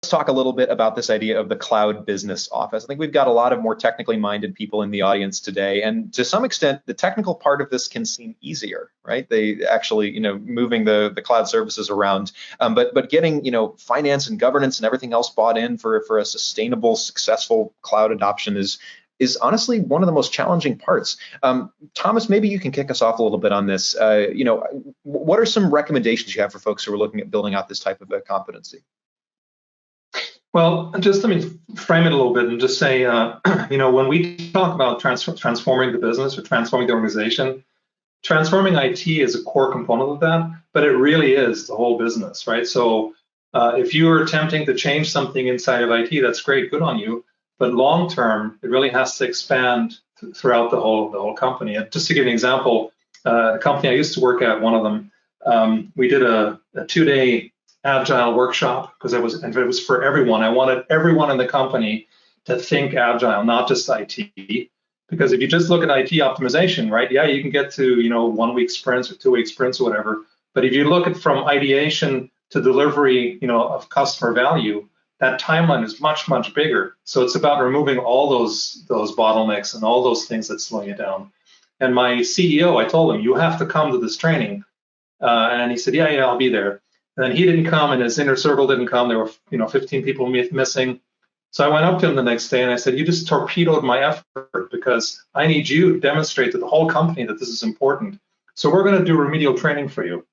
talk a little bit about this idea of the cloud business office. I think we've got a lot of more technically minded people in the audience today, and to some extent, the technical part of this can seem easier, right? They actually, moving the cloud services around, but getting, finance and governance and everything else bought in for a sustainable, successful cloud adoption is honestly one of the most challenging parts. Thomas, maybe you can kick us off a little bit on this. What are some recommendations you have for folks who are looking at building out this type of a competency? Well, just let me frame it a little bit and just say, when we talk about transforming the business or transforming the organization, transforming IT is a core component of that, but it really is the whole business, right? So if you are attempting to change something inside of IT, that's great, good on you. But long term, it really has to expand throughout the whole company. And just to give you an example, the company I used to work at, one of them, we did a 2-day agile workshop because it was for everyone. I wanted everyone in the company to think agile, not just IT. Because if you just look at IT optimization, right? Yeah, you can get to 1-week sprints or 2-week sprints or whatever. But if you look at from ideation to delivery, of customer value, that timeline is much, much bigger. So it's about removing all those bottlenecks and all those things that slow you down. And my CEO, I told him, you have to come to this training. And he said, yeah, I'll be there. And then he didn't come, and his inner circle didn't come. There were 15 people missing. So I went up to him the next day and I said, you just torpedoed my effort because I need you to demonstrate to the whole company that this is important. So we're going to do remedial training for you.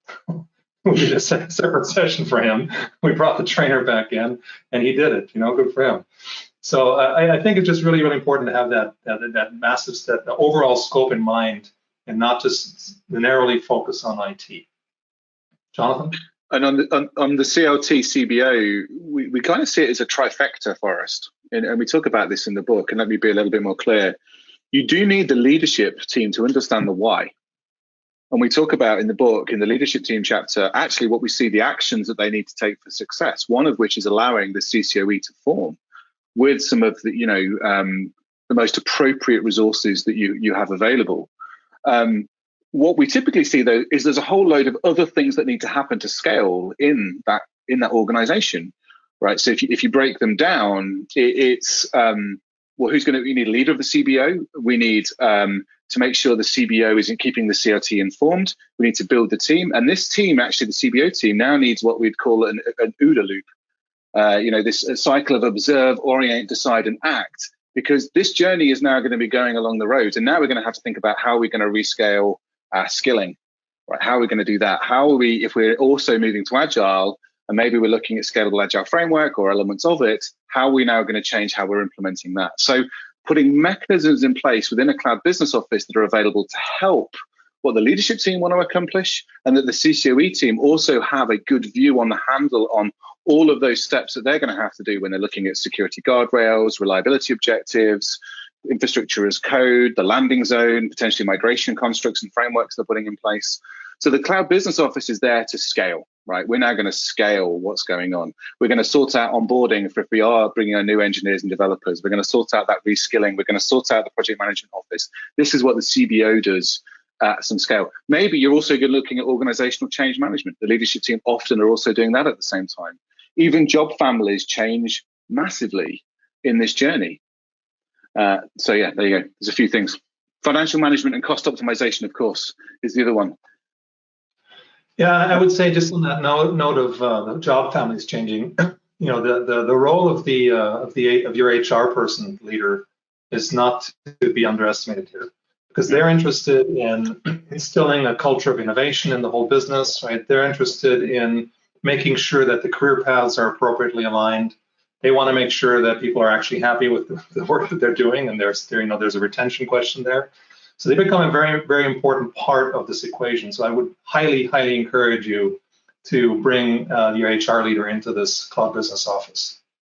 We did a separate session for him. We brought the trainer back in and he did it, good for him. So I think it's just really, really important to have that massive step, the overall scope in mind and not just narrowly focus on IT. Jonathan? And on the CLT CBO, we kind of see it as a trifecta, Forrest, and we talk about this in the book. And let me be a little bit more clear. You do need the leadership team to understand the why. And we talk about in the book, in the leadership team chapter, actually what we see the actions that they need to take for success. One of which is allowing the CCOE to form with some of the the most appropriate resources that you have available. What we typically see, though, is there's a whole load of other things that need to happen to scale in that organization, right? So if you break them down, it's we need a leader of the CBO. We need to make sure the CBO isn't keeping the CLT informed. We need to build the team, and this team, actually, the CBO team, now needs what we'd call an OODA loop. This cycle of observe, orient, decide, and act. Because this journey is now going to be going along the road, and now we're going to have to think about how we're going to rescale skilling, right? How are we going to do that? How are we, if we're also moving to agile and maybe we're looking at scalable agile framework or elements of it, how are we now going to change how we're implementing that? So putting mechanisms in place within a cloud business office that are available to help what the leadership team want to accomplish, and that the CCOE team also have a good view on the handle on all of those steps that they're going to have to do when they're looking at security guardrails, reliability objectives, infrastructure as code, the landing zone, potentially migration constructs and frameworks they're putting in place. So the cloud business office is there to scale, right? We're now going to scale what's going on. We're going to sort out onboarding if we are bringing on new engineers and developers. We're going to sort out that reskilling. We're going to sort out the project management office. This is what the CBO does at some scale. Maybe you're also looking at organizational change management. The leadership team often are also doing that at the same time. Even job families change massively in this journey. So yeah, there you go. There's a few things. Financial management and cost optimization, of course, is the other one. Yeah, I would say just on that note of the job families changing, the role of your HR person leader is not to be underestimated here, because they're interested in instilling a culture of innovation in the whole business, right? They're interested in making sure that the career paths are appropriately aligned. They want to make sure that people are actually happy with the work that they're doing, and there's a retention question there. So they become a very, very important part of this equation. So I would highly, highly encourage you to bring your HR leader into this cloud business office.